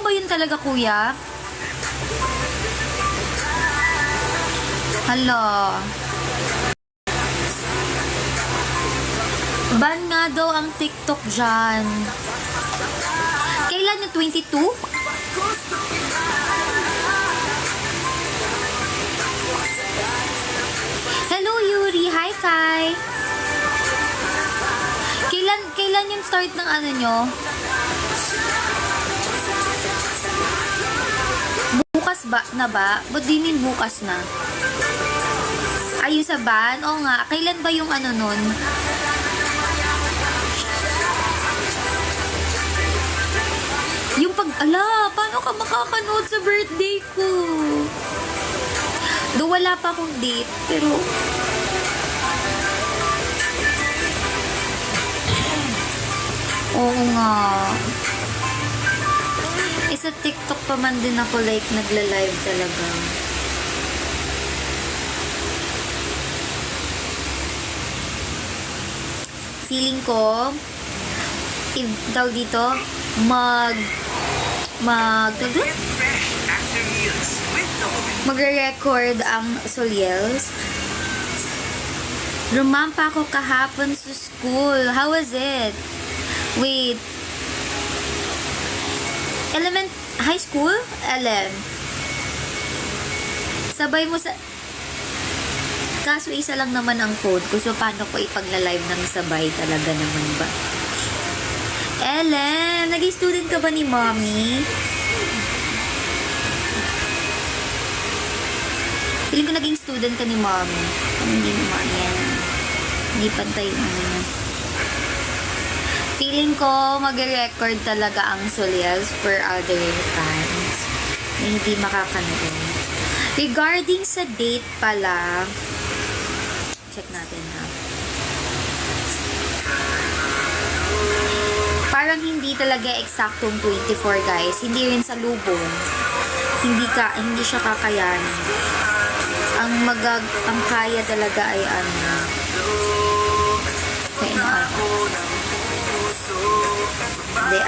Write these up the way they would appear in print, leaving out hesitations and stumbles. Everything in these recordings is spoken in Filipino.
ba yun talaga, kuya? Hala. Ban nga daw ang TikTok dyan. Kailan yung 22? Hello, Yuri. Hi, Kai. Kailan yung start ng ano nyo? Bukas ba na ba? Ba't di mean bukas na? Ayun sa ban? Oo nga. Kailan ba yung ano nun? Yung paano ka makakanood sa birthday ko? Do wala pa akong date, pero oo nga. Sa TikTok pa man din ako like nagla-live talaga. Feeling ko daw dito magre-record ang Soliels. Rumampa ako kahapon sa school. How was it? Wait. High school? LM. Sabay mo sa... Kaso isa lang naman ang phone ko. So, paano ko ipagla-live ng sabay talaga naman ba? LM, nag-student ka ba ni mommy? Feeling ko naging student ka ni mommy. Hindi naman yan. Hindi pantay naman. Feeling ko mag-record talaga ang Soliels for other fans na hindi makakanood. Regarding sa date pala, check natin ha. Parang hindi talaga eksaktong 24 guys. Hindi rin sa lubong. Hindi siya kakayanin. Ang kaya talaga ay ano. Kaya na ano. Hindi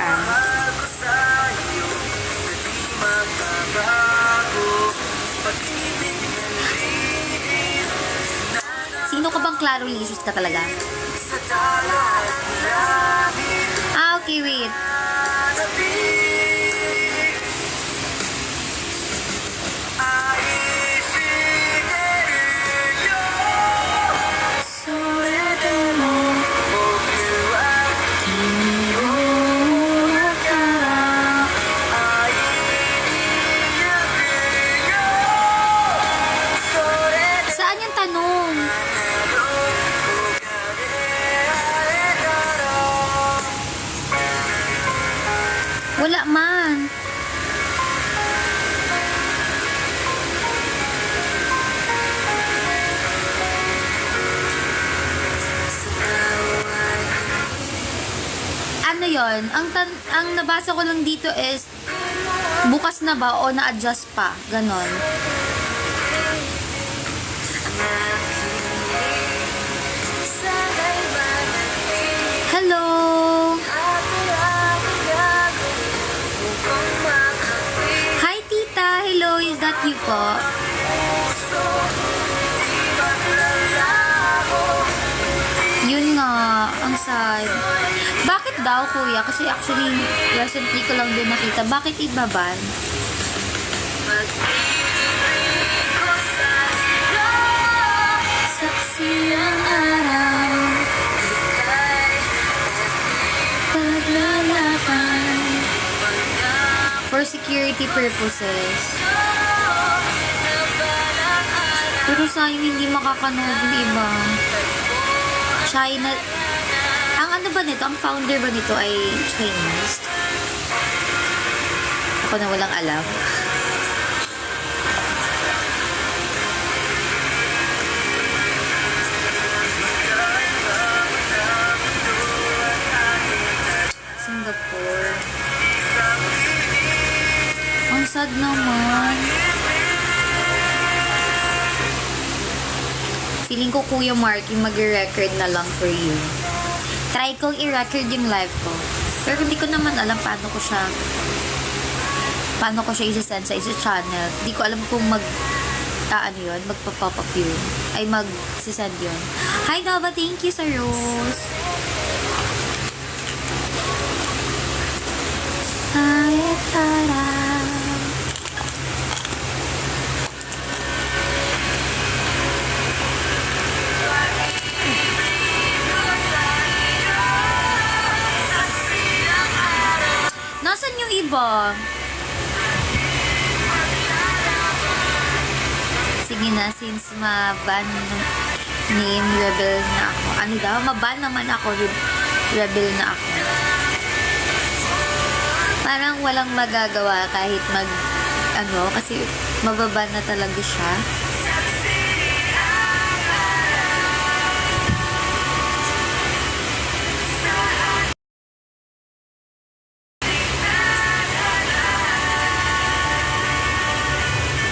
Sino ka bang Claro Licious ka talaga? Okay, wait. Saan yung tanong? Wala man. Ano yon? Ang nabasa ko lang dito is bukas na ba o na-adjust pa? Ganon. Hello! Hi, tita! Hello, is that you po? Yun nga, ang sad. Bakit daw, kuya? Kasi actually, recently ko lang din nakita. Bakit ibaban? Saksi ang araw, paglalaban, for security purposes. Pero sayang hindi makakanood yung iba. China. Ang ano ba nito? Ang founder ba nito ay Chinese? Ako na walang alam. Singapore. Ang sad naman. Feeling ko Kuya Mark yung mag-record na lang for you. Try kong i-record yung live ko. Pero hindi ko naman alam paano ko siya paano ko siya isi-send sa isa channel. Di ko alam kung ano yun, magpa-pop up yun. Ay, mag-send yun. Hi, Nova. Thank you sa rose. Hi, Tara. Nasaan yung iba? Sige na, since maban name, rebel na ako. Ano daw? Maban naman ako, rebel na ako. Parang walang magagawa kahit kasi mababan na talaga siya.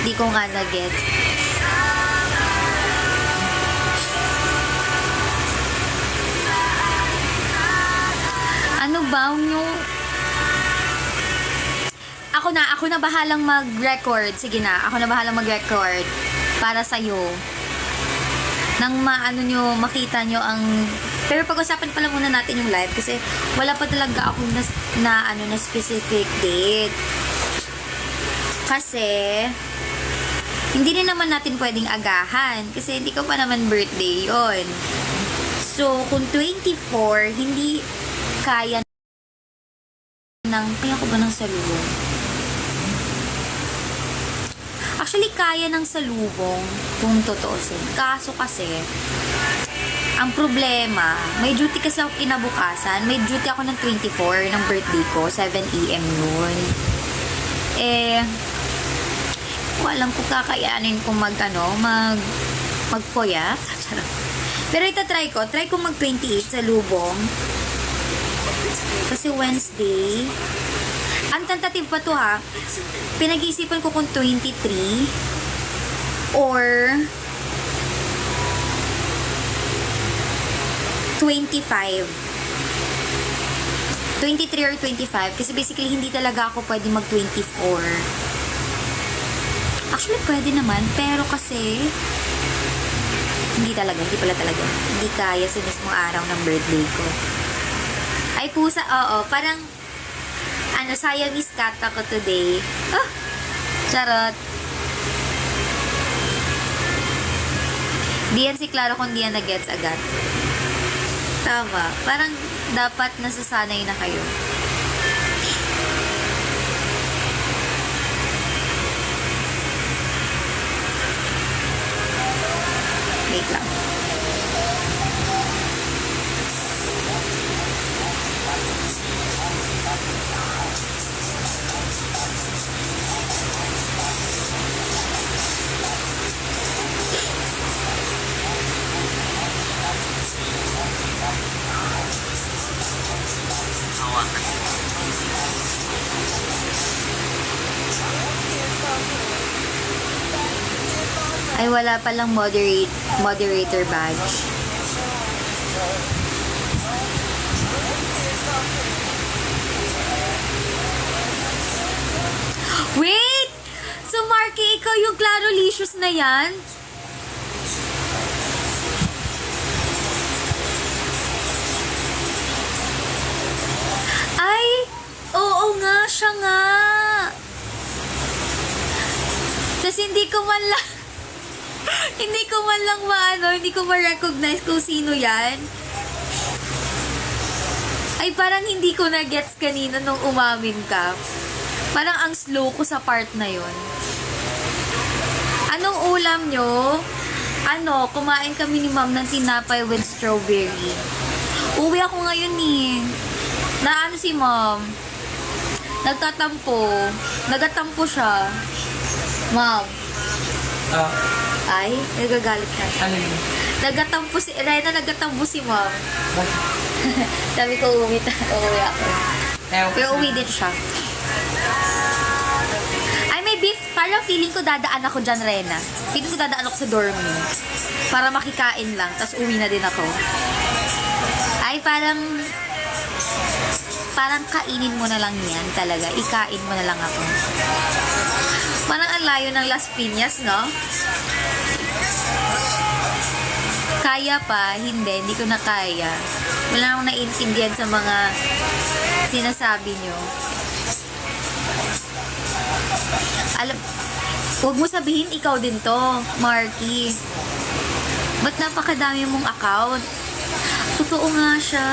Di ko nga na-get. Ano ba yung... Ako na bahalang mag-record. Sige na, ako na bahalang mag-record para sa'yo. Nang makita nyo ang... Pero pag-usapan pala muna natin yung live kasi wala pa talaga akong na specific date. Kasi... hindi rin naman natin pwedeng agahan kasi hindi ko pa naman birthday yon. So, kung 24, hindi kaya ko ba ng salubong? Actually, kaya ng salubong kung totoosin. Kaso kasi, ang problema, may duty kasi ako kinabukasan. May duty ako ng 24 ng birthday ko, 7 AM yun. Alam ko kakayanin kung magpoyat. Pero try ko mag 28 sa lubong. Kasi Wednesday. Ang tentative pa to ha. Pinag-iisipan ko kung 23 or 25. 23 or 25. Kasi basically hindi talaga ako pwede mag 24. Actually, pwede naman. Pero kasi, hindi pala talaga. Hindi kaya sa mismong araw ng birthday ko. Ay, pusa, oo. Parang, Siamese cat ako today. Ah! Charot. Di yan si Claro kung di yan na-gets agad. Tama. Parang, dapat nasasanay na kayo. Wait lang. Ay, wala palang moderator badge. Wait! So, Marky, ikaw yung Clarolicious na yan? Ay! Oo nga, siya nga! Tapos hindi ko man lang hindi ko ma-recognize kung sino yan. Ay, parang hindi ko na-gets kanina nung umamin ka. Parang ang slow ko sa part na yon. Anong ulam nyo? Kumain kami ni Ma'am ng tinapay with strawberry. Uwi ako ngayon si Ma'am? Nagatampo siya. Ma'am. Ay, nagagalit na siya. Ano yun? Nagatampo si Ma'am. Sabi ko, uuwi ako. Pero uwi din siya. Ay, may beef. Parang feeling ko dadaan ako dyan, Rena. Feeling ko dadaan ako sa dorm niyo. Para makikain lang. Tapos uwi na din ako. Ay, parang parang kainin mo na lang yan talaga. Ikain mo na lang ako. Parang ang layo ng Las Piñas, no? Kaya pa, hindi ko na kaya. Wala akong naiintindihan sa mga sinasabi nyo. Huwag mo sabihin ikaw din to, Marky. Ba't napakadami mong account? Totoo nga siya.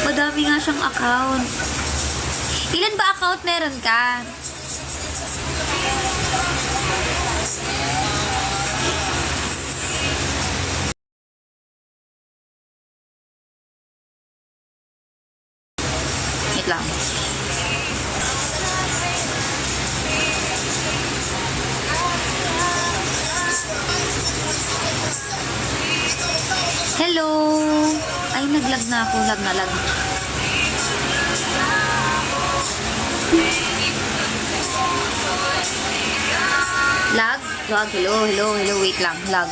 Madami nga siyang account. Ilan ba account meron ka? Wait lang. Hello! Ay, naglag na ako. Lag na lag. Lag? Lag. Hello. Wait lang. Lag.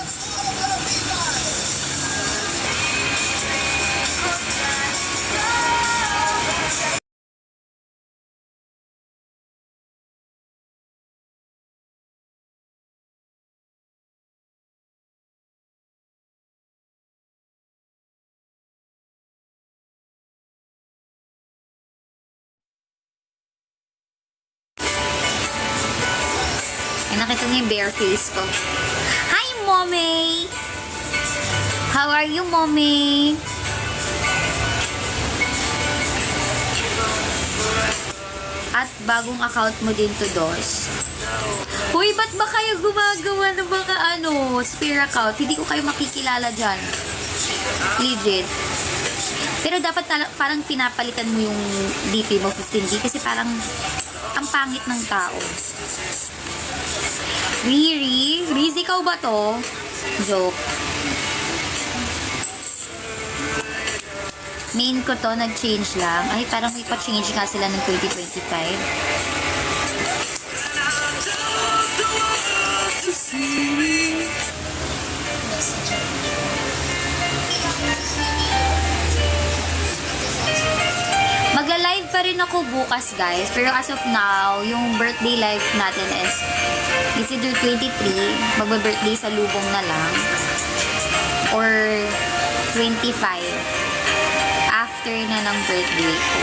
Ay, nakita niya yung bare face ko. Hi, Mommy! How are you, Mommy? At bagong account mo din to, Dos. Hoy, ba't ba kayo gumagawa ng mga spare account? Hindi ko kayo makikilala dyan. Legit. Pero dapat parang pinapalitan mo yung DP mo 15G kasi parang ang pangit ng tao. Riri? Riz, ikaw ba to? Joke. Main ko to, nag-change lang. Ay, parang may pa-change nga sila ng 2025. Magla-live pa rin ako bukas, guys. Pero as of now, yung birthday live natin is either 23, magba-birthday sa lubong na lang, or 25, after na ng birthday ko.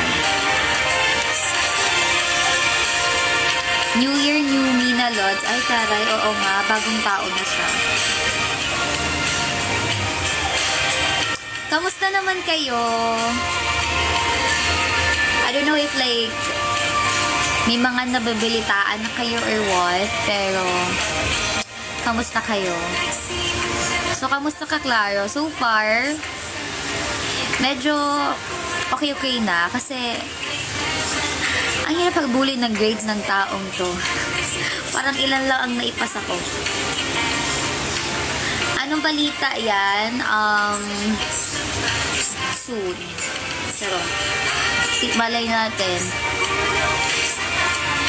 New Year, new me na, Lods. Ay, taray, oo nga, bagong tao na siya. Kamusta naman kayo? I don't know if like may mga nababalitaan na kayo or what, pero kamusta kayo? So, kamusta ka, Claro? So far, medyo okay na kasi ang hirap pagbuli ng grades ng taong to. Parang ilan lang ang naipasa ko. Anong balita yan? Soon. Pero malay natin.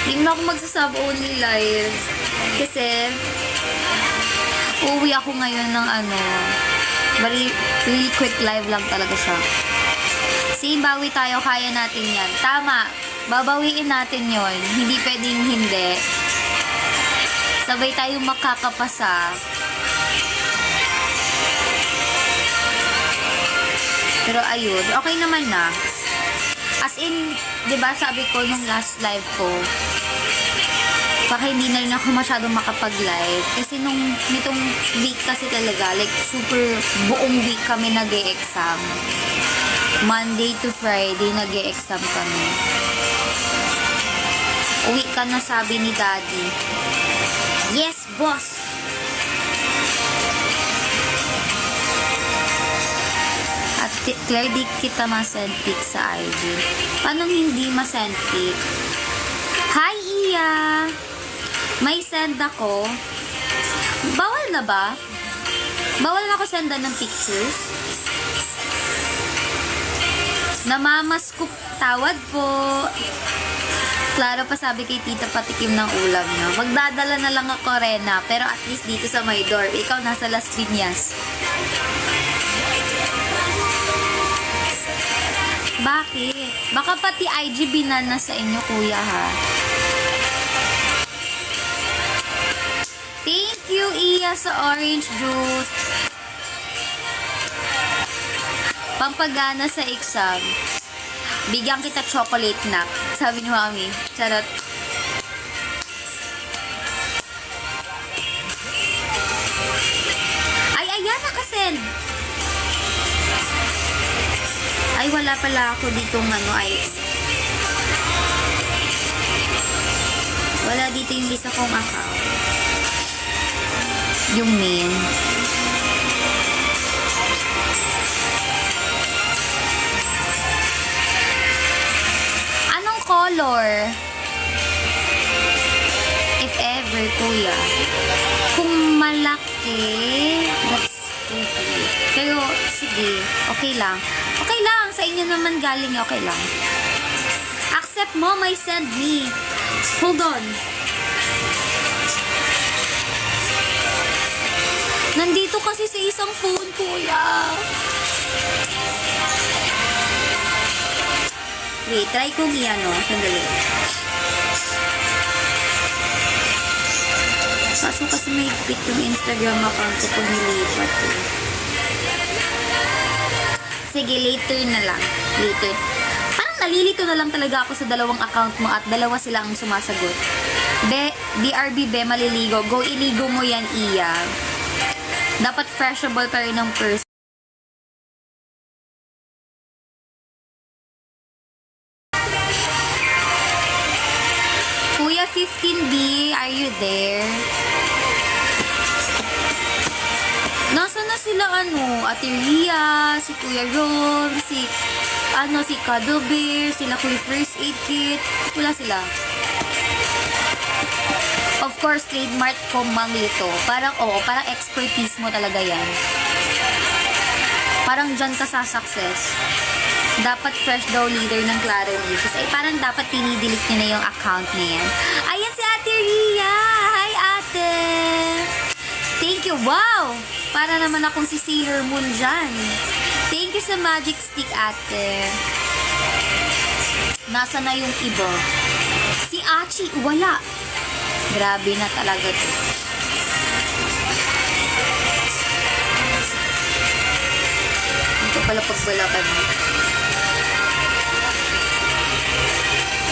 Hindi na ako magsasab only live. Kasi, uuwi ako ngayon ng really quick live lang talaga siya. Kasi bawi tayo, kaya natin yan. Tama, babawiin natin yon. Hindi pwedeng hindi. Sabay tayong makakapasa. Pero ayun, okay naman na. As in, 'di ba sabi ko nung last live ko, baka hindi na rin ako masyadong makapag-live. Kasi nitong week kasi talaga, like super buong week kami nag-e-exam. Monday to Friday nag-e-exam kami. Uwi ka na, sabi ni Daddy. Yes, boss! At Claire, di kita ma-send pic sa IG. Paano hindi ma-send pic? Hi, Iya! May send ako. Bawal na ba? Bawal na ako sendan ng pictures? Namamaskop, tawad po. Klaro pa sabi kay tita, patikim ng ulam niya. Magdadala na lang ako, Rena. Pero at least dito sa my door. Ikaw nasa Las Piñas. Bakit? Baka pati IGB na sa inyo, kuya, ha? Thank you, Iya, sa orange juice. Pampagana sa exam. Bigyan kita chocolate na. Sabi ni Mami. Charot. Ay, ayan, nakasend. Ay, wala pala ako ditong ano, ay. Wala dito yung isa kong account. Yung main. Anong color? If ever, kuya. Kung malaki, that's okay. Pero, sige, okay lang. Okay lang, sa inyo naman galing, okay lang. Accept mo, may send me. Hold on. Nandito kasi sa isang phone, kuya. Wait, try kong i-ano. Sandali. Kaso kasi may pic yung Instagram account ko kung nilipat eh. Sige, later na lang. Later. Parang nalilito na lang talaga ako sa dalawang account mo at dalawa sila ang sumasagot. BRB, maliligo. Go, iligo mo yan, Iya. Dapat freshable pa rin ng person. Kuya 15B, are you there? Nasa na sila Ate Ria, si Kuya Ron, si Cuddle Bear, sila Kuya First Aid Kit. Wala sila. Of course, trademark ko Manglito. Parang expertise mo talaga yan. Parang dyan ka sa success. Dapat fresh daw leader ng Claro Niches. Ay, parang dapat tinidelete niya na yung account niya yan. Ayan si Ate Ria! Hi, ate! Thank you! Wow! Para naman akong si Sailor Moon dyan. Thank you sa Magic Stick, ate. Nasa na yung iba? Si Achi, wala. Grabe na talaga to. Ito pala pagbalakan mo.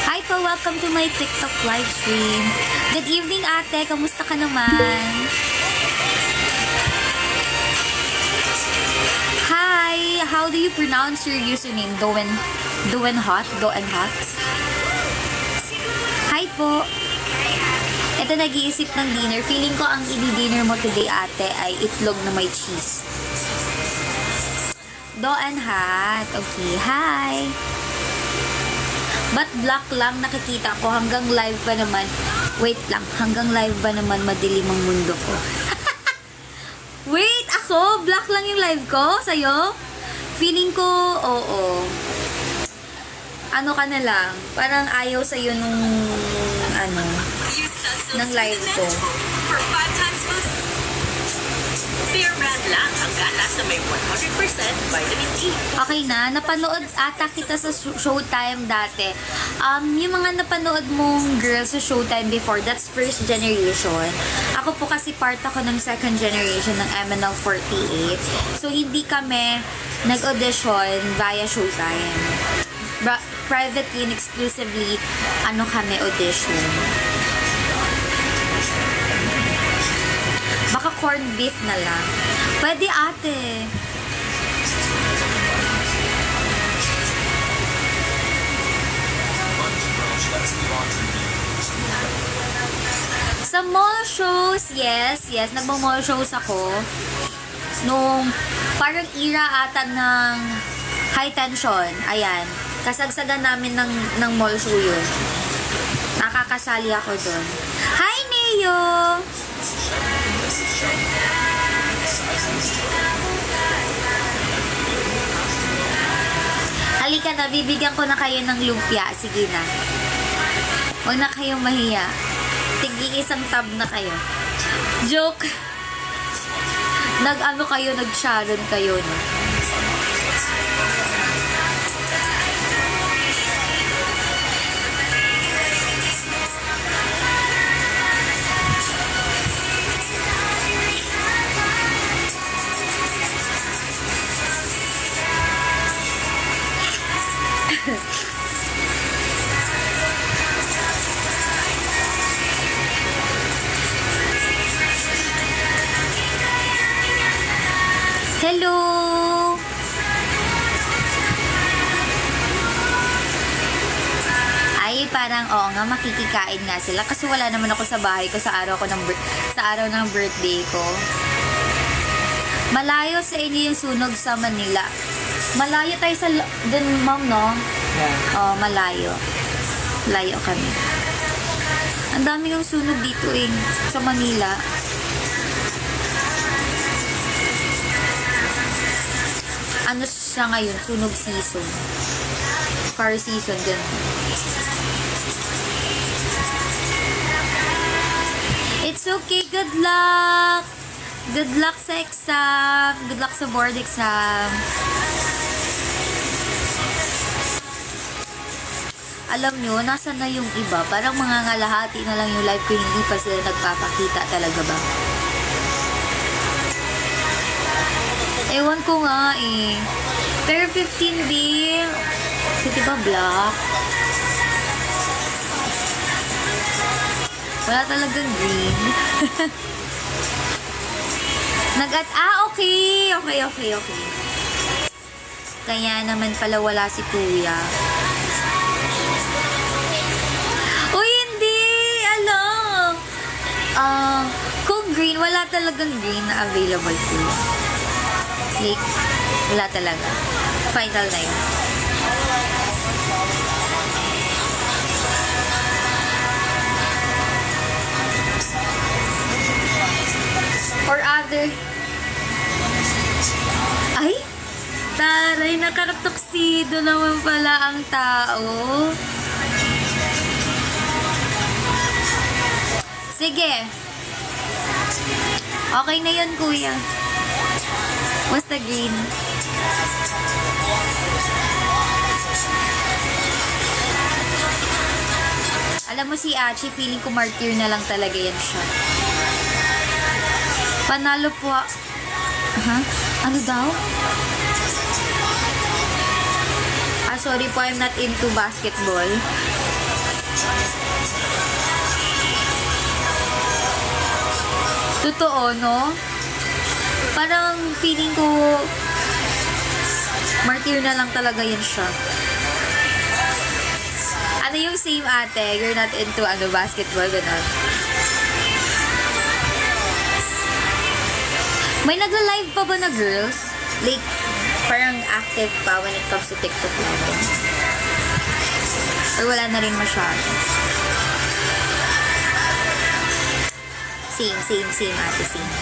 Hi po, welcome to my TikTok live stream. Good evening, ate. Kamusta ka naman? Hi, how do you pronounce your username? Doen Hot? Hi po. Ito, nag-iisip ng dinner. Feeling ko ang i-dinner mo today, ate, ay itlog na may cheese. Doen Hot. Okay, hi. But black lang nakikita ko hanggang live pa naman. Wait lang, hanggang live ba naman madilim ang mundo ko? Wait, ako? Black lang yung live ko? Sa'yo? Feeling ko, oo. Ano ka na lang? Parang ayaw sa'yo nung, ng live ko. Beer brand lang ang galas na may 100% vitamin E. Okay na, napanood ata kita sa Showtime dati. Yung mga napanood mong girls sa Showtime before, that's first generation. Ako po kasi part ako ng second generation ng MNL48. So, hindi kami nag-audition via Showtime. Privately and exclusively, kami audition. Baka corned beef na lang. Pwede, ate. Sa mall shows, yes. Nagmo-mall shows ako. Nung parang era ata ng High Tension. Ayan. Kasagsagan namin ng mall show yun. Nakakasali ako doon. Hi, Neo! Halika na, bibigyan ko na kayo ng lumpia. Sige na. Huwag na kayong mahiya. Tig-iisang tab na kayo. Joke! Nag-Sharon kayo, no? Hello! Ay, parang oo nga, makikikain nga sila kasi wala naman ako sa bahay ko sa araw ng birthday ko. Malayo sa inyo yung sunog sa Manila. Malayo tayo sa dun, ma'am, no? Yeah. Oh, malayo. Layo kami. Ang dami ng sunog dito sa Manila. Ano siya ngayon? Sunog season. Fire season, ganun. It's okay. Good luck. Good luck sa exam. Good luck sa board exam. Alam nyo, nasa na yung iba? Parang mga ngalahati na lang yung live ko, hindi pa sila nagpapakita talaga ba? Ewan ko nga Pero 15 din. Kasi diba black? Wala talagang green. Okay. Kaya naman pala wala si kuya. Uy, hindi! Kung green, wala talagang green na available kuya. Like, wala talaga. Final na yun. Or other. Ay! Taray, nakakatuksido naman pala ang tao. Sige. Okay na yun, kuya. What's the green? Alam mo si Achi, feeling ko martyr na lang talaga yan siya. Panalo po. Ano daw? Sorry po, I'm not into basketball. Totoo, no? Parang feeling ko martyr na lang talaga yan siya. Ano yung same ate? You're not into basketball, gano'n? May nagla-live pa ba na girls? Like, parang active pa when it comes to TikTok live? Or wala na rin masyado? Same ate, same.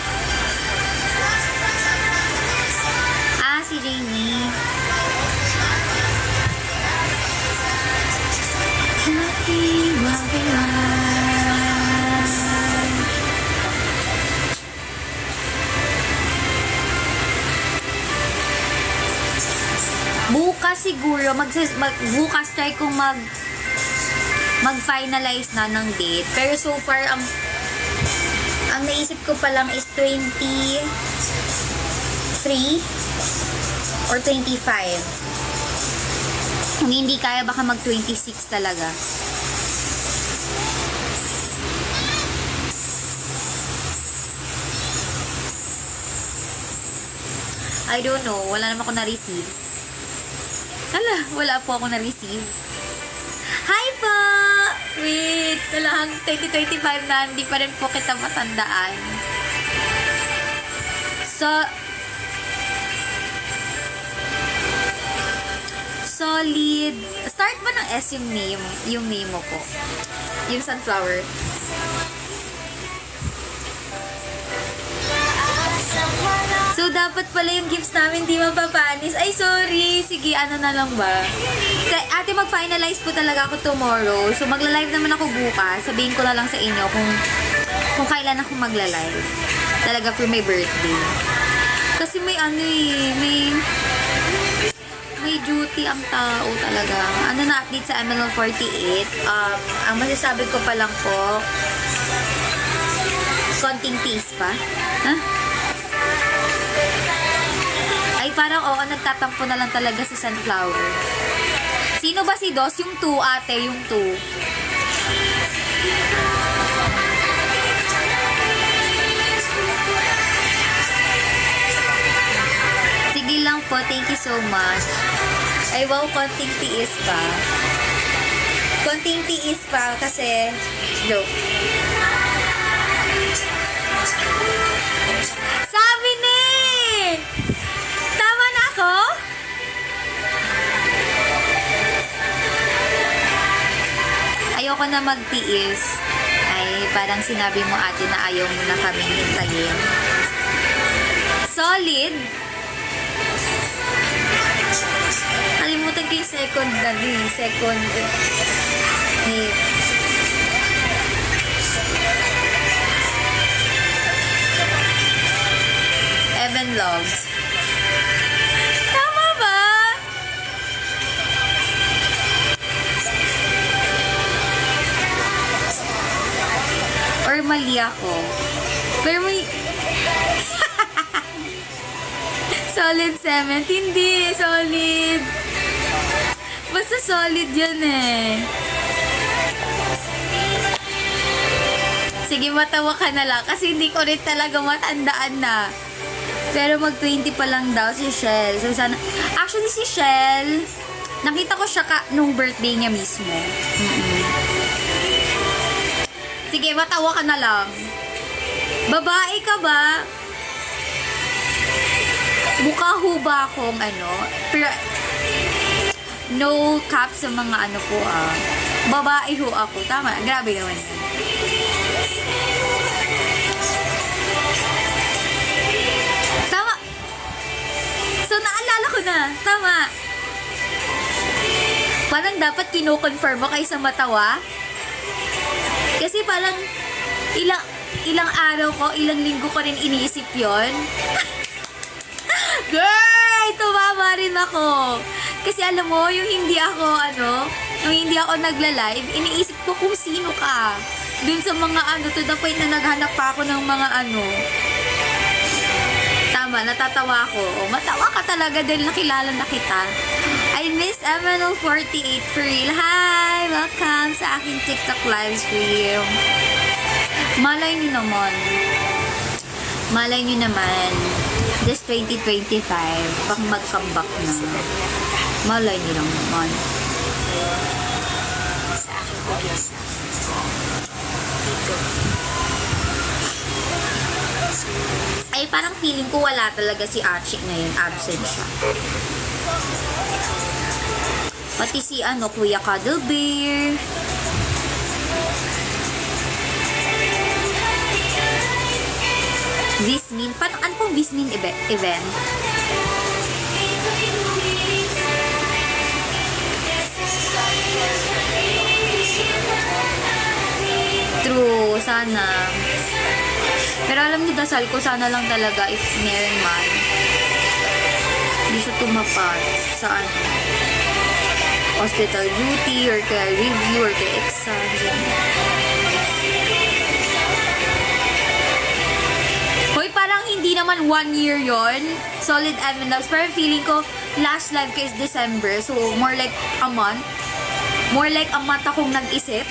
Si Jamie. Bukas siguro, bukas try kong mag-finalize na ng date. Pero so far, ang naisip ko pa lang is 23 or 25. Kung hindi kaya, baka mag-26 talaga. I don't know. Wala naman ako na-receive. Wala po ako na-receive. Hi po! Wait, talagang 2025 na, hindi pa rin po kita matandaan. Solid. Start ba ng S yung name mo po? Yung sunflower. So, dapat pala yung gifts namin di mapapanis. Ay, sorry. Sige, ano na lang ba? Ate, mag-finalize po talaga ako tomorrow. So, magla-live naman ako bukas. Sabihin ko na lang sa inyo kung kailan ako magla-live. Talaga for my birthday. Kasi may may duty ang tao talaga. Na-update sa ML48. Ang masasabi ko pa lang po, konting taste pa. Ay, parang nagtatampo na lang talaga si Sunflower. Sino si Dos, yung 2, ate, yung 2. Sige lang po, thank you so much. Ay, wow, konting tiis pa. Konting tiis pa kasi, joke. Sabi ni! Tama na ako? Ayoko na magtiis. Ay, parang sinabi mo ate na ayaw mo na kaming hintayin. Solid. Kalimutan ko yung second eh. Evan Logs. Tama ba? Or mali ako? Pero may... Solid 7. Hindi, solid. Basta solid yun eh. Sige, matawa ka na lang. Kasi hindi ko rin talaga matandaan na. Pero mag-20 pa lang daw si Shell. So, sana... Actually, si Shell, nakita ko siya nung birthday niya mismo. Sige, matawa ka na lang. Babae ka ba? Mukha ho ba akong pero no cap sa mga po babae ho ako. Tama, grabe naman yun. Tama. So, naalala ko na. Tama. Parang dapat kino-confirm mo kaysa matawa. Kasi parang ilang araw ko, ilang linggo ko rin iniisip yon. Girl! Tumama rin ako. Kasi alam mo, yung hindi ako nagla-live, iniisip ko kung sino ka. Dun sa mga to the point na naghanap pa ako ng mga Tama, natatawa ako. O, matawa ka talaga dahil nakilala na kita. I miss MNO48 for real. Hi! Welcome sa aking TikTok live stream. Malay nyo naman, this 2025, baka mag-comeback na. Malay nyo lang naman. Ay, parang feeling ko wala talaga si Archie ngayon. Absent siya. Pati si Kuya Cuddle Bear. Vismin. Ano pong Vismin event? True. Sana. Pero alam niyo, dasal ko sana lang talaga if meron man. Hindi siya tumapat sa hospital duty or kaya review or kaya exam. Hoy, parang hindi naman 1 year yon. Solid evidence. Pero feeling ko, last live ko is December. So, more like a month. More like a month akong nag-isip.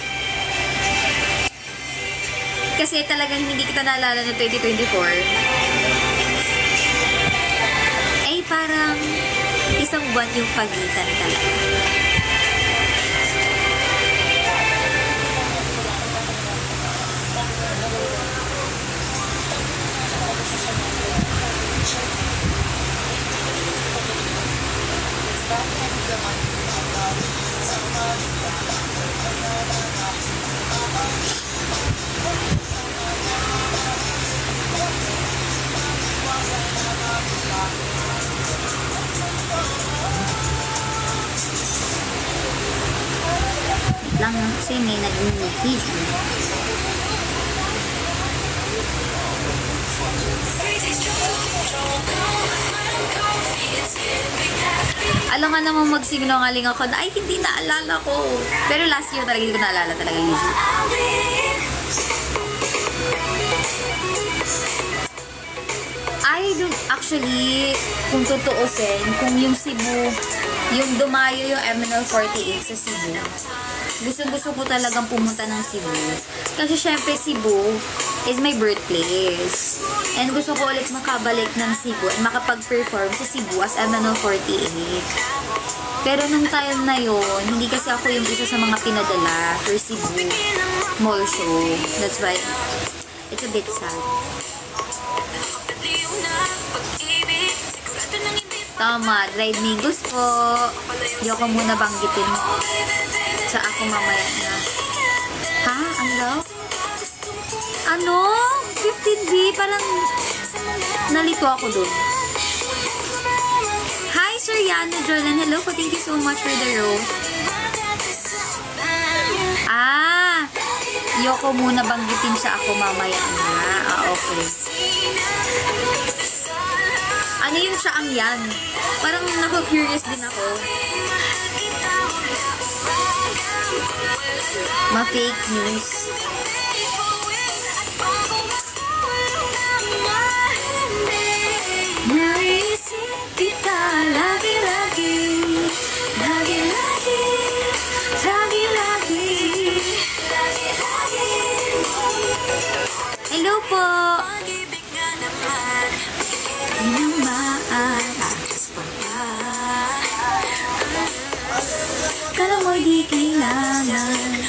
Kasi talagang hindi kita naalala na 2024. Ay, parang isang buwan yung pagitan talaga. Lang kasi may nag-message. Alam nga naman magsinungaling ako na ay hindi naalala ko. Pero last year talaga hindi ko naalala talaga usually. I don't actually, kung tutuusin, kung yung Cebu yung dumayo yung MNL48 sa Cebu. Gusto ko talagang pumunta ng Cebu. Kasi syempre Cebu is my birthplace. And gusto ko ulit makabalik ng Cebu and makapag-perform sa Cebu as MNL48. Pero nung time na yon, hindi kasi ako yung isa sa mga pinadala for Cebu mall show. That's why it's a bit sad. Tama, dried mangoes po. Ayoko muna banggitin sa ako mamaya na. Ha? Ano daw? Ano? 15B? Parang nalito ako dun. Hi, Sir Yano Jordan. Hello po. Thank you so much for the rose. Ah! Ayoko muna banggitin sa ako mamaya na. Ah, okay. Ano yung saang yan? Parang nako-curious din ako. Ma-fake news. Naisip kita lagi-lagi, lagi-lagi, lagi-lagi, lagi-lagi. Hello po! Kala mo di kailangan.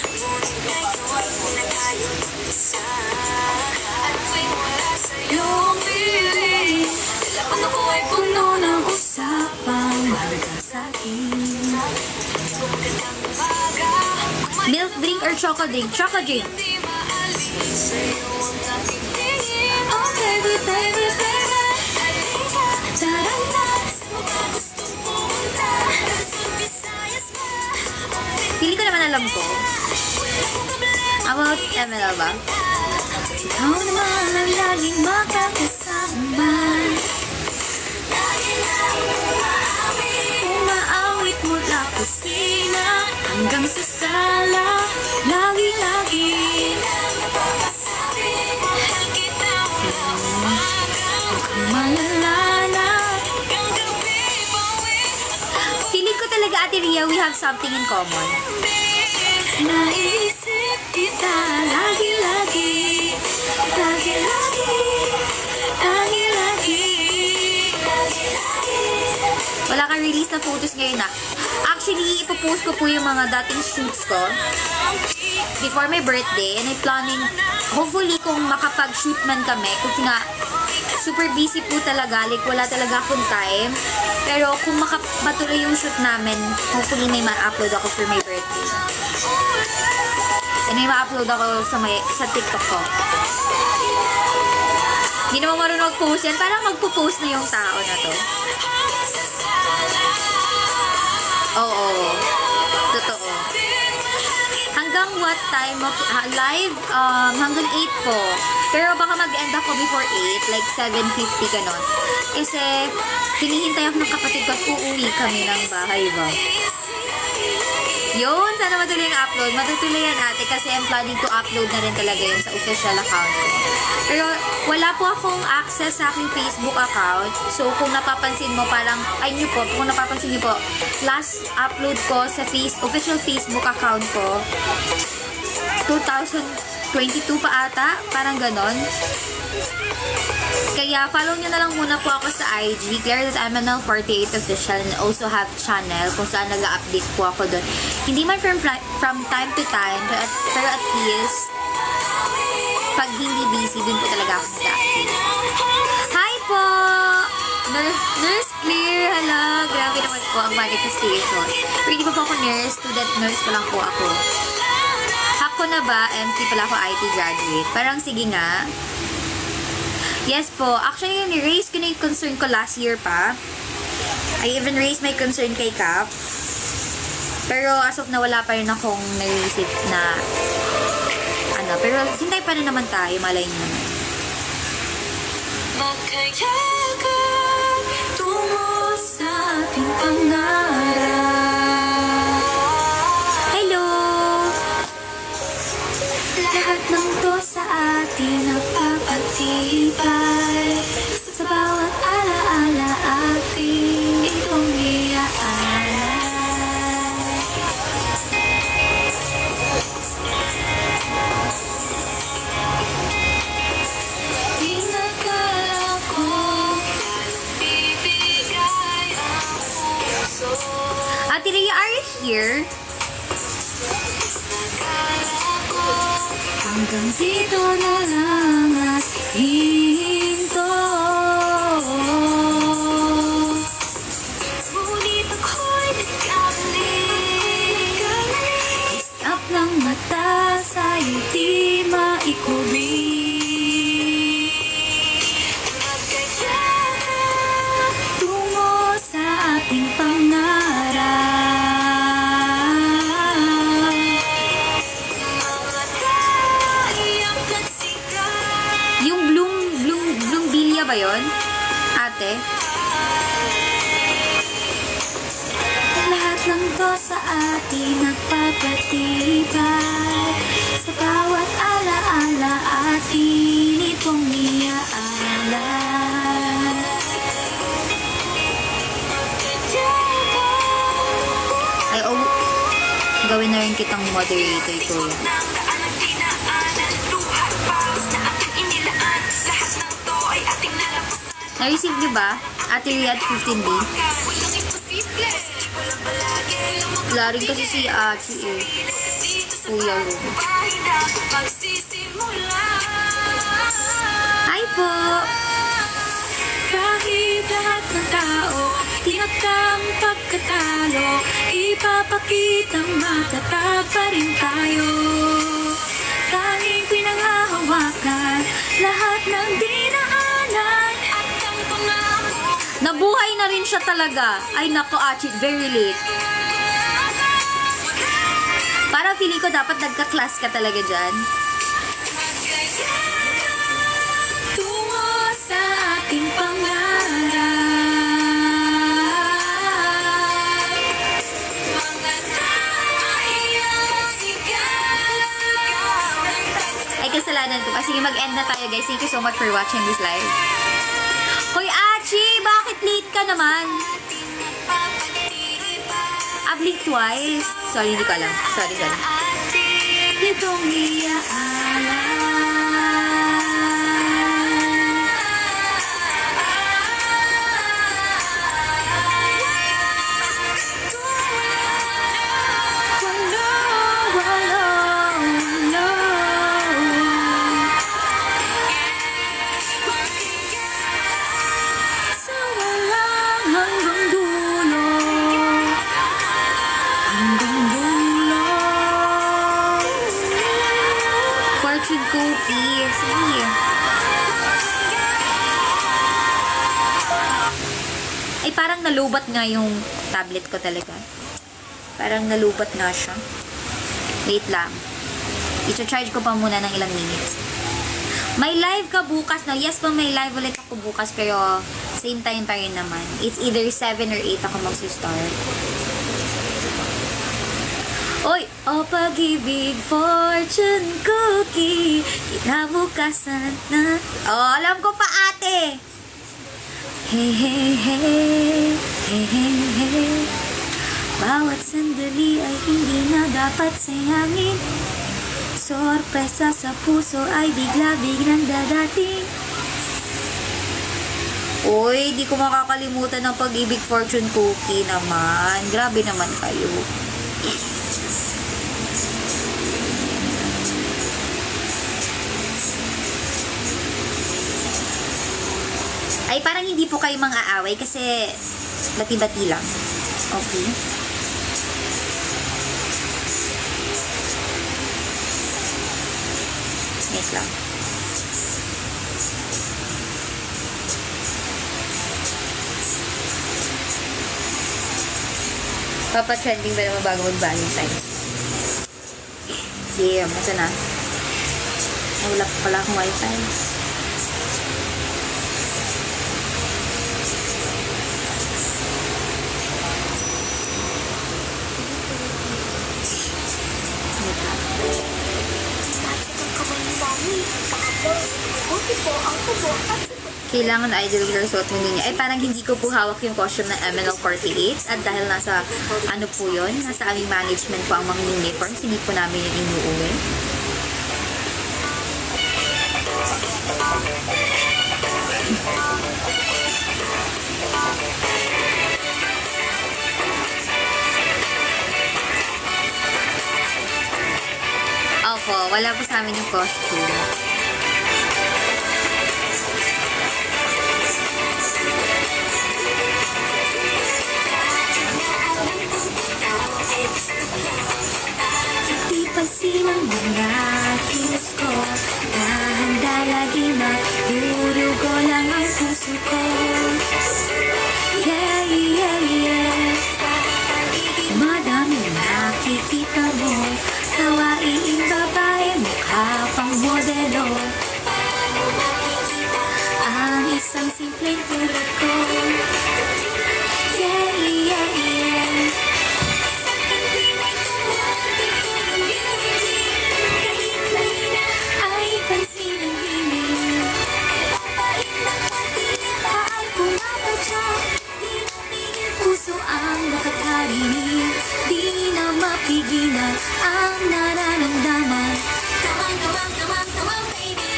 Yung piling, puno ng usapang mahalaga sa'kin. Milk drink or choco drink? Choco drink. Oh baby, baby, baby. Feeling ko naman alam ko. About ML ba? Ikaw naman ang laging makakasama. Umaawit mula kusina hanggang sa sala. Lagi-lagi mukhang malalala. Feeling ko talaga, Ate Ria, we have something in common. Naisip kita lagi-lagi, lagi-lagi, lagi-lagi. Wala kang release na photos ngayon na. Actually, ipopost ko po yung mga dating shoots ko before my birthday, and I'm planning, hopefully, kung makapag-shoot man kami, kasi nga, super busy po talaga, like wala talaga akong time. Pero kung matuloy yung shoot namin, hopefully may ma-upload ako for my birthday. And may ma-upload ako sa TikTok ko. Hindi naman marunong mag-post yan. Parang magpo-post na yung tao na to. Oo. Totoo. Hanggang what time? Live? Hanggang 8 po. Pero baka mag-end ako before 8, like 7:50 ganon. Kasi hinihintay ako ng kapatid ko at uuwi kami ng bahay ba. Yun, sana matuloy yung upload. Matutuloy yan ate kasi I'm planning to upload na rin talaga yun sa official account ko. Pero wala po akong access sa aking Facebook account. So kung napapansin mo parang, kung napapansin niyo po, last upload ko sa official Facebook account ko, 2022 pa ata, parang ganon. Kaya follow nyo na lang muna po ako sa IG, Claire.MNL48 official, and also have channel kung saan nag-update po ako doon. Hindi man from time to time, pero at least, pag hindi busy, dun po talaga ako nag-update. Hi po! Nurse Claire, hello! Grabe naman po ang manifestation. Pero hindi pa po ako nurse, student nurse pa lang po ako. Ako na ba? MC pala ako, IT graduate. Parang sige nga. Yes po. Actually, ni-raise ko na yung concern ko last year pa. I even raised my concern kay Cap. Pero as of na wala pa rin akong na-receive na pero hintay pa rin naman tayo. Malay nyo naman. Magkayakap tungo sa ating pangarap. Hello! Lahat ng to sa atin nagpapatibay. Sa bawat alaala ating itong iaalala. Hanggang dito na lang at hihinto. Ngunit ako'y nagkamali. Isap ng mata sa'yo di maikuwi. Tungo sa ating pangarap. Yung Bloom Bilya ba yun? Ate? Lahat lang to sa atin nagpapatibay. Sa bawat alaala atin itong iaalay. Ay, oh, gawin na rin kitang moderator ko yan. Na-receive niyo ba? Ate Riyadh 15B? Wala rin kasi si Ate eh. Kuya Ru. Hi po! Kahit lahat ng tao, tinatang pagkatalo, ipapakitang matatag pa rin tayo. Tanging pinanghahawakan, lahat ng dinaanan. Nabuhay na rin siya talaga. Ay nako, Achi, very late. Para feeling ko dapat nagka-class ka talaga dyan. Tungo sa ating pangarap. Ay, kasalanan ko. Sige, mag-end na tayo, guys. Thank you so much for watching this live. Hoy, Achi! Bakit late ka naman? Blink twice. Sorry, hindi ko alam. Sorry. Itong fortune cookie. Sige. Ay, parang nalubat nga yung tablet ko talaga. Parang nalubat nga siya. Wait lang. I-charge ko pa muna ng ilang minutes. May live ka bukas na. Yes po, may live ulit ako bukas. Pero same time pa rin naman. It's either 7 or 8 ako mag-start. Oy! O pag-ibig, fortune cookie, kinabukasan na... Oh, alam ko pa, ate! Hey, hey, hey, hey, hey, hey. Bawat sandali ay hindi na dapat sayangin. Sorpresa sa puso ay bigla-biglang dadating. Uy, di ko makakalimutan ng pag-ibig, fortune cookie naman. Grabe naman kayo. Ay, parang hindi po kayo mang-aaway kasi bati-bati lang. Okay. Yes lang. Papa-trending ba naman bago mag-Valentine's? Yeah, masa na. Wala pa pala akong wifi. Kailangan na idol girl suot mo niya. Ay, parang hindi ko po hawak yung costume ng MNL48. At dahil nasa, ano po yun, nasa aming management po ang mga uniforms, hindi po namin yung inuuwi. ako. Wala pa sa amin yung costume. Di pansin ang mga kilos ko. Nahanda lagi na durugo lang ang puso ko. Yeah, yeah, yeah. Madaming nakikita mo. Kawaing babae, mukha pang modelo. Ang isang simpleng tulad ko. Yeah, yeah, yeah. Ay, pansin ang hiling. Ay, pumapadya. Puso ang makakarinig. Di na mapigilan ang nararamdaman. Come on, baby.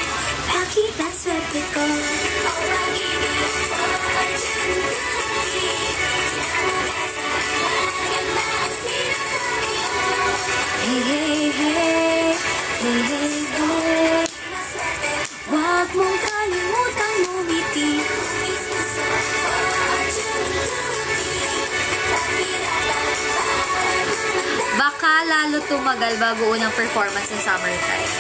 Bakit ang swerte ko? Hey, hey, hey. Hey, hey, hey. Huwag mong kalimutang ngumiti. Baka lalo tumagal bago unang performance ng Summertime.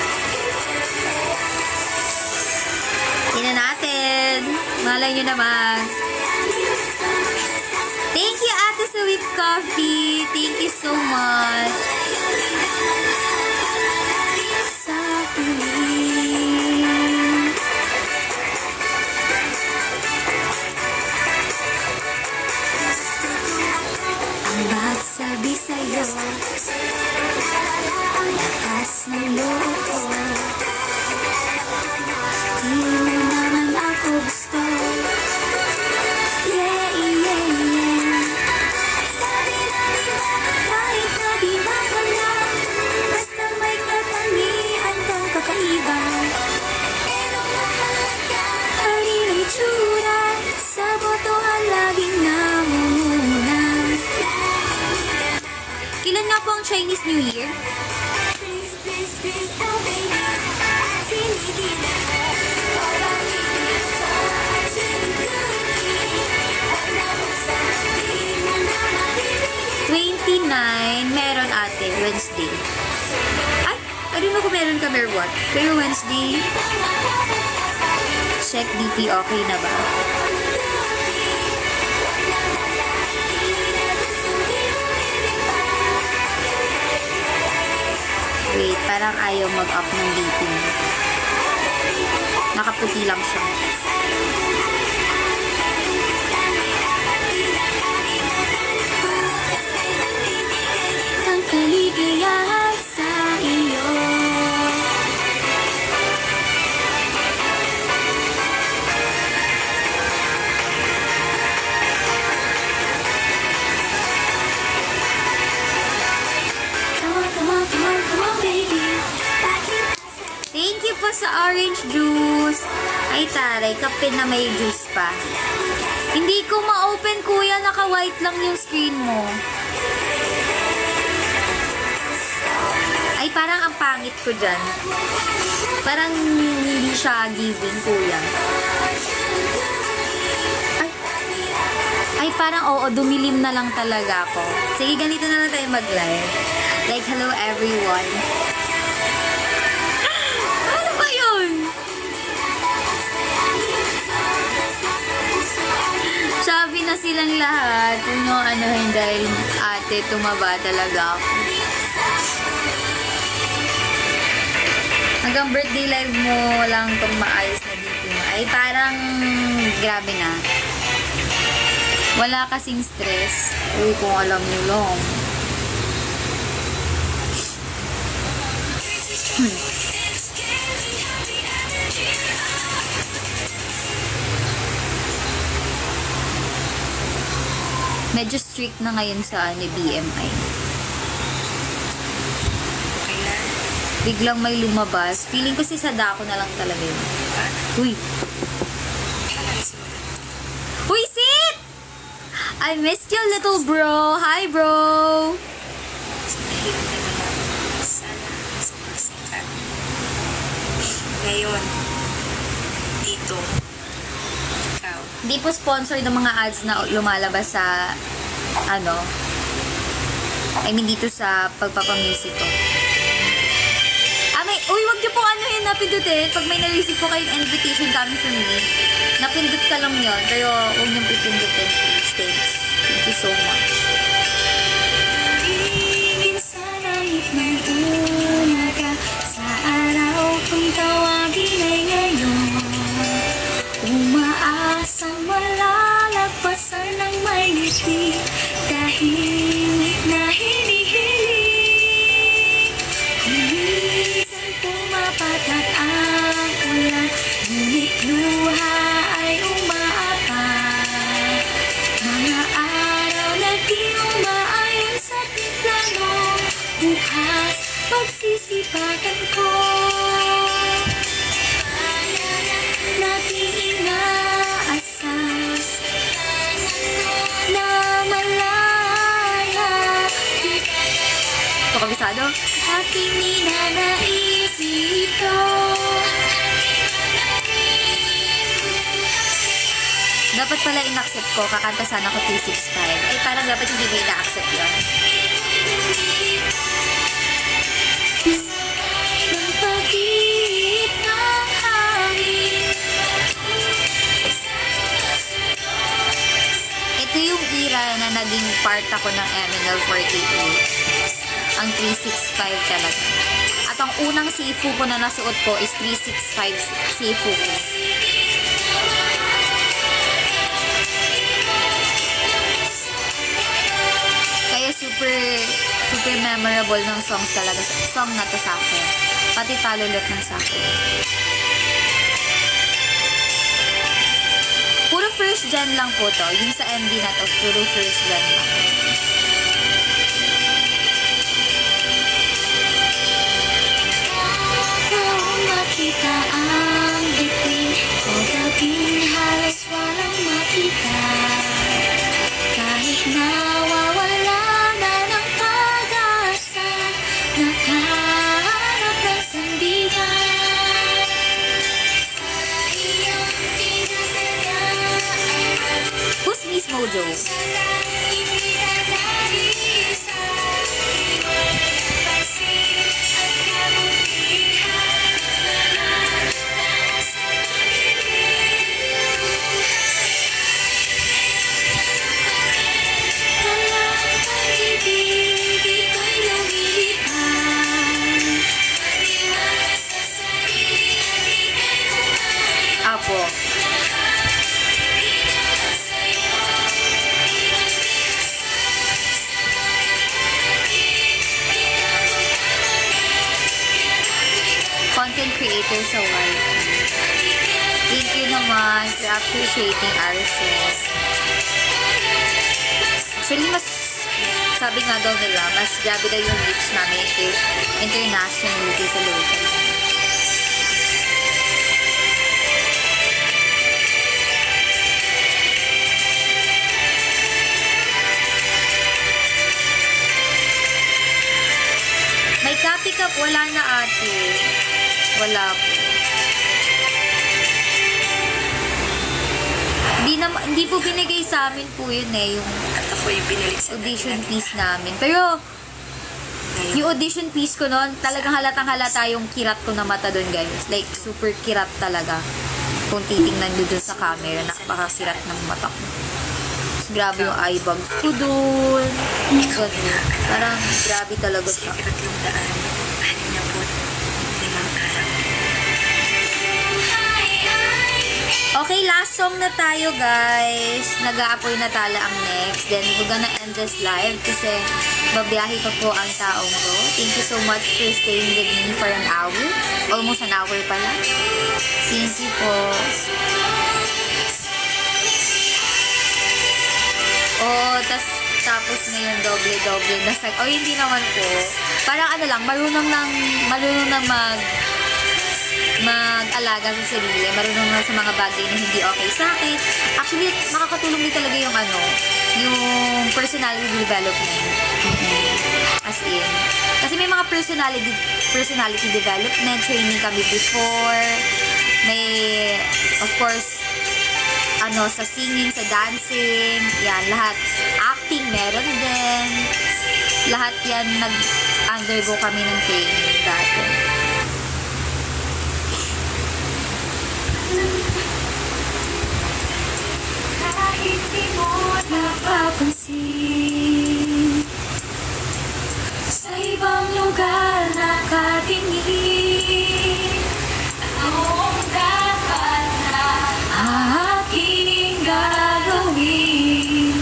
Tingnan natin. Malay nyo naman. Thank you, Ate sa Whip Coffee. Thank you so much. Sa tuwing ang magsabi sa'yo, lakas ng loob ko. Di mo naman ako gusto. Yeah, yeah, yeah. Kahit na di makala, basta may katangian kang kakaiba. Halin ang itsura, sa botohan laging namumuna. Kailan nga po ang Chinese New Year? Meron ate, Wednesday. Ay, I don't know kung meron kami or what. Pero Wednesday, check DP, okay na ba? Wait, parang ayaw mag-up ng DP. Nakaputi lang siya. Ang kaligayahan sa iyo. Come on, baby. Thank you po sa orange juice. Ay, taray, kape na may juice pa. Hindi ko ma-open, kuya. Naka-white lang yung screen mo. Ay, parang ang pangit ko dyan. Parang hindi siya giving, kuya. Ay, parang oo, dumilim na lang talaga ako. Sige, ganito na lang tayo mag-live. Like, hello everyone. Ano ba yun? Sabi na silang lahat. Kung yung anuhin dahil ate, tumaba talaga ako. Hanggang birthday live mo lang itong maayos na dito. Ay, parang grabe na. Wala kasing stress. Uy, kung alam nyo lang. Medyo strict na ngayon sa BMI. Biglang may lumabas. Feeling ko si Sadako na lang talaga yun. Uy! Uy, sit! I missed you, little bro. Hi, bro! Ngayon, dito, ikaw. Hindi po sponsor ng mga ads na lumalabas sa, I mean, dito sa pagpapamusic ko. Uy, wag niyo po napindutin. Pag may na-receive po kayong invitation coming from me, napindut ka lang yun. Pero huwag niyong pipindutin, please. Thanks. Thank you so much. Minsan ay ng umaga sa araw kung tawagin ay ngayon. Umaasang malalagpasan ng may ngiti, tahimik na hinihiling. Minsan pumapatak ang ulan, ngunit luha ay umaapag. Mga araw na di umaayon sa plano, bukas pagsisipagan ko. Nating inaasas na malaya. Ito, kabisado? Aking ninanais ito. Dapat pala in-accept ko. Kakanta sana ko 365. Ay, parang dapat hindi mo ina-accept yun. Ng pag-ibig ng hangin. Ito yung era na naging part ako ng MNL48. Ang 365 talaga. At ang unang sifu ko na nasuot ko is 365 sifu ko. Kaya super memorable ng songs talaga. Song na to sa akin. Pati talulot ng sa akin. Puro first gen lang po to. Yung sa MD na to, puro first gen lang. Kung makita ang bituin o gabing halos walang makita. Kahit nawawala na ng pag-asa, nakahanap ng sandigan. Sa iyong kinasayaan, Who's Miss Mojo? sa langit pinanalisan, iwan pansin at kabutihan na nasa walang pag-ibig, ito'y lumilipad. Maniwala sa sarili at ika'y buhay. Apo. Content creator sa YT. Thank you naman for appreciating our shows. Actually, sabi nga daw nila, mas grabe daw yung reach namin internationally sa local. May copy cup, wala na ate. Wala po. Hindi po binigay sa amin po yun yung At ako'y binalik sa audition piece namin. Pero, yung audition piece ko noon, talagang halatang halata yung kirat ko na mata doon, guys. Like, super kirat talaga. Kung titingnan nyo dun sa camera, napakakirat ng mata ko. Tapos, grabe yung eye bags ko doon. Ganun. Parang, grabe talaga siya. Secret yung daan. 65 araw. Okay, last song na tayo, guys. Nag-aapoy na tala ang next. Then, we're gonna end this live kasi babiyahe pa po ang taong ko. Thank you so much for staying with me for an hour. Almost an hour pala. Thank you po. Oh, tapos ngayon doble-doble na sag. Oh, hindi naman po. Parang lang, marunong na mag-alaga sa sarili. Marunong na sa mga bagay na hindi okay sa akin. Actually, makakatulong din talaga yung yung personality development. As in. Kasi may mga personality development training kami before. May, of course, sa singing, sa dancing, yan, lahat. Acting, meron din. Lahat yan, nag-undergo kami ng training dati. Kahit di mo napapansin, sa ibang lugar nakatingin, anong dapat na aking gagawin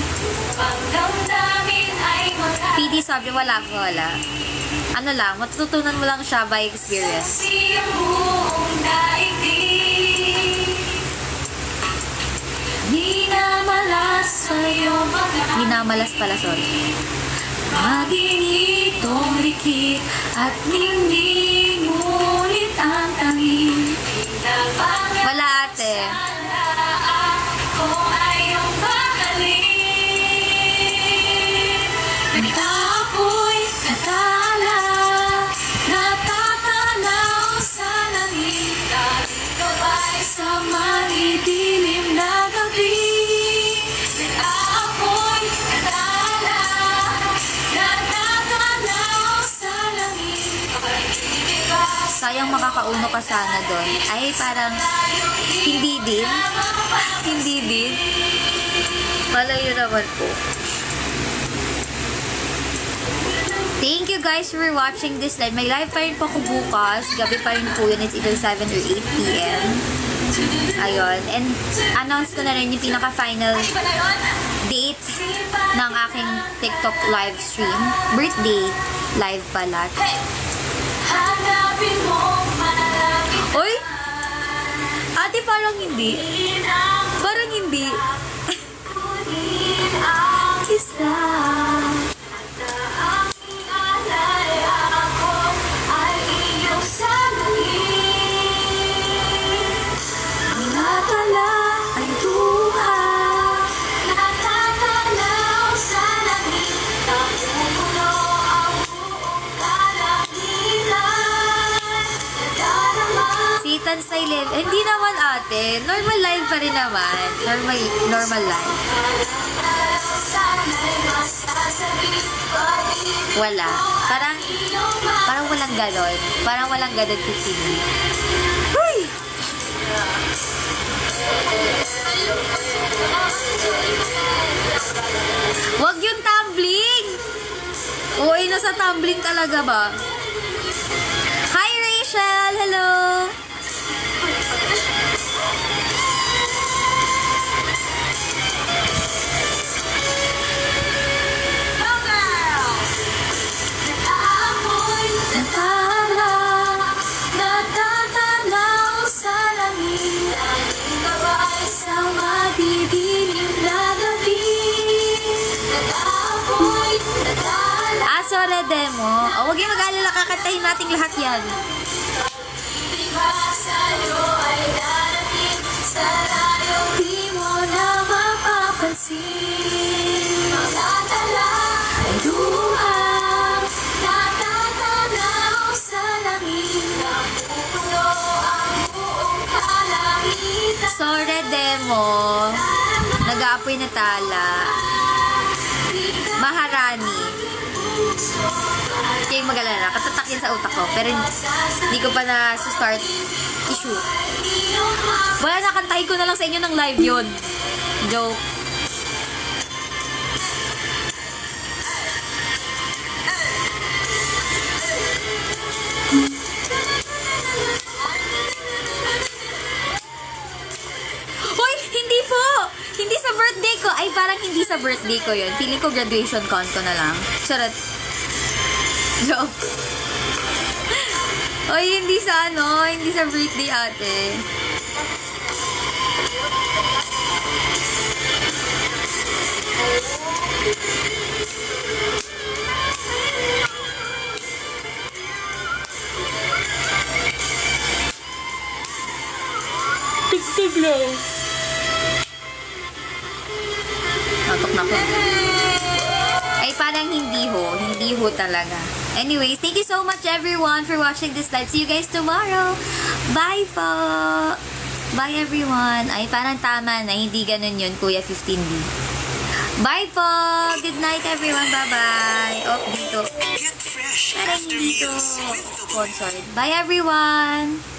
upang damdamin ay PD sabi, wala. Ano lang, matututunan mo lang siya by experience. makasasi ang buong daigdig. Minamalas sa'yo Minamalas pala, sorry. maging itong likit at ningning ulit ang tanging pinapangarap Wala, ate. ko ay iyong mahalin. Nagkaapoy, natala, natatanaw sa langit. Dahil ay sa madidilim na gabi. Nag-aapoy, natala, natatanaw sa langit. Pag-ibig ka Sayang makakauno ka sana doon. Ay, parang hindi din. Hindi din. Malayo naman po. Thank you guys for watching this live. May live pa rin po ako bukas. Gabi pa rin po yun. It's either 7 or 8 p.m. Ayun. And announce ko na rin yung pinaka-final date ng aking TikTok live stream. Birthday live pala. hanapin mo, manalangin Oy! Ate, parang hindi. ang Parang hindi. kunin ang kisla. At aking alay ako ay iyong salangin. Mga tala ay duha, natatanaw sa langit. Napupuno ang buong kalangitan. Nadarama Si Tansay Live. Hindi naman, ate. Normal live pa rin naman. Normal live. Wala. Parang walang ganon. Parang walang ganon 15. Huy! Wag yung tumbling! Oo, nasa tumbling talaga ba? Hi, Rachel! Hello! Ako'y natala, natatanaw sa langit. Ang gabay sa madidilim na gabi. Ako'y natala, Asora demo. O, huwag yung mag-alala, kakantahin natin lahat yan. ibig ba sa'yo ay darating sa layong di mo na mapapansin. Mga tala ay luha, natatanaw sa langit. Napupuno ang buong kalangitan. Sore demo. Nag-aapoy na tala. Maharani. Kaya yung mag-alala, katatak yan sa utak ko. Pero hindi ko pa na-start i-shoot. Wala, nakantahin ko na lang sa inyo ng live yun. Joke. Hoy, hindi po! Hindi sa birthday ko. Ay, parang hindi sa birthday ko yun. Feeling ko graduation con ko na lang. Charot. Joke. Hoy, hindi sa hindi sa birthday ate. Tigtig lang. Natok na ko. Ay, parang hindi ho. Hindi Nakakaliho talaga. Anyways, thank you so much everyone for watching this live. See you guys tomorrow. Bye po! Bye everyone. Ay, parang tama na. Hindi ganun yun, Kuya 15D. Bye po! Good night everyone. Bye-bye. Oh, dito. Get fresh Parang after dito. meals with the Sponsored. Bye everyone!